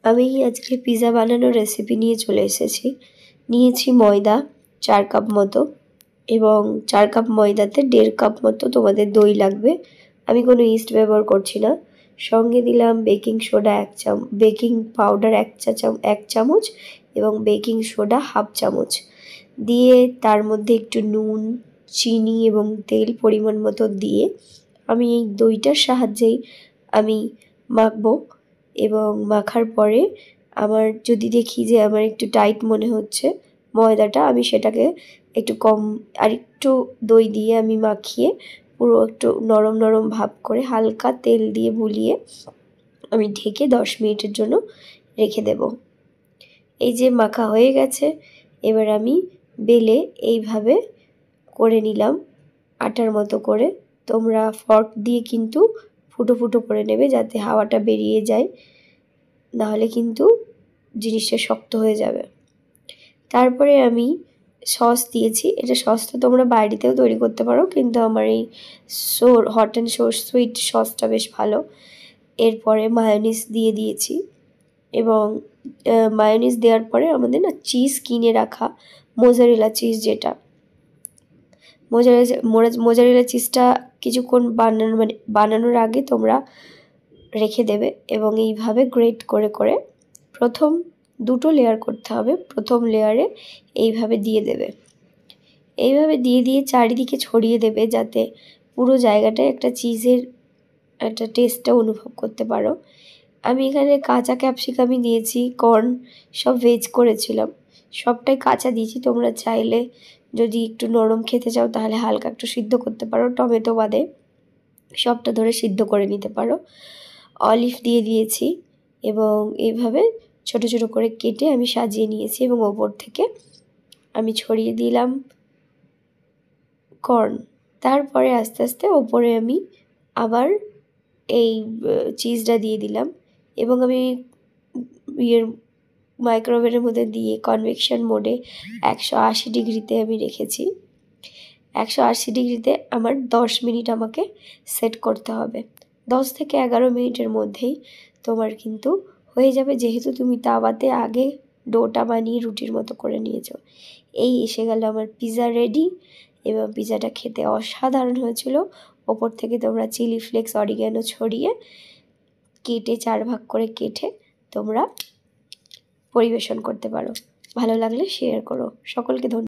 আমি আজকে পিৎজা বানানোর রেসিপি নিয়ে চলে এসেছি। নিয়েছি ময়দা 4 কাপ মতো এবং 4 কাপ ময়দাতে 1.5 কাপ মতো তোমাদের দই লাগবে। আমি কোনো ইস্ট ব্যবহার করছি না। সঙ্গে দিলাম বেকিং সোডা বেকিং পাউডার 1 চামচ এবং বেকিং সোডা 1/2 চামচ দিয়ে তার মধ্যে একটু নুন, চিনি এবং তেল পরিমাণ মতো দিয়ে আমি এই দইটার সাহায্যেই আমি মাখবো। এবং মাখার পরে আমার যদি দেখি যে আমার একটু টাইট মনে হচ্ছে ময়দাটা, আমি সেটাকে একটু কম আরেকটু দই দিয়ে আমি মাখিয়ে পুরো একটু নরম নরম ভাব করে হালকা তেল দিয়ে বুলিয়ে আমি ঢেকে 10 মিনিটের জন্য রেখে দেব। এই যে মাখা হয়ে গেছে, এবার আমি বেলে এইভাবে করে নিলাম আটার মতো করে। তোমরা ফর্ক দিয়ে কিন্তু ফুটো ফুটো করে নেবে যাতে হাওয়াটা বেরিয়ে যায়, নাহলে কিন্তু জিনিসটা শক্ত হয়ে যাবে। তারপরে আমি সস দিয়েছি। এটা সসটা তোমরা বাড়িতেও তৈরি করতে পারো, কিন্তু আমার এই হট অ্যান্ড সোর সুইট সসটা বেশ ভালো। এরপরে মায়োনিজ দিয়ে দিয়েছি এবং মায়োনিজ দেওয়ার পরে আমাদের না চিজ কিনে রাখা মোজারেলা চিজ, যেটা মোজারেলা চিজটা কিছুক্ষণ বানানোর আগে তোমরা রেখে দেবে এবং এইভাবে গ্রেট করে করে প্রথম 2টো লেয়ার করতে হবে। প্রথম লেয়ারে এইভাবে দিয়ে দেবে, এইভাবে দিয়ে চারিদিকে ছড়িয়ে দেবে যাতে পুরো জায়গাটায় একটা চিজের একটা টেস্টটা অনুভব করতে পারো। আমি এখানে কাঁচা ক্যাপসিকামই দিয়েছি, কর্ন সব ভেজ করেছিলাম, সবটাই কাঁচা দিয়েছি। তোমরা চাইলে যদি একটু নরম খেতে চাও তাহলে হালকা একটু সিদ্ধ করতে পারো, টমেটো বাদে সবটা ধরে সিদ্ধ করে নিতে পারো। অলিভ দিয়ে দিয়েছি এবং এইভাবে ছোট ছোট করে কেটে আমি সাজিয়ে নিয়েছি এবং ওপর থেকে আমি ছড়িয়ে দিলাম কর্ন। তারপরে আস্তে আস্তে ওপরে আমি আবার এই চিজটা দিয়ে দিলাম এবং আমি মাইক্রোওয়েভের মধ্যে দিয়ে কনভেকশন মোডে 180 ডিগ্রিতে আমি রেখেছি। 180 ডিগ্রিতে আমার 10 মিনিট আমাকে সেট করতে হবে। 10 থেকে 11 মিনিটের মধ্যেই তোমার কিন্তু হয়ে যাবে, যেহেতু তুমি তাওয়াতে আগে ডোটা বানিয়ে রুটির মতো করে নিয়েছো। এই এসে গেল আমার পিৎজা রেডি এবং পিৎজাটা খেতে অসাধারণ হয়েছিল। ওপর থেকে তোমরা চিলি ফ্লেক্স, অরিগ্যানো ছড়িয়ে কেটে 4 ভাগ করে কেটে তোমরা পরিবেশন করতে পারো। ভালো লাগলে শেয়ার করো। সকলকে ধন্যবাদ।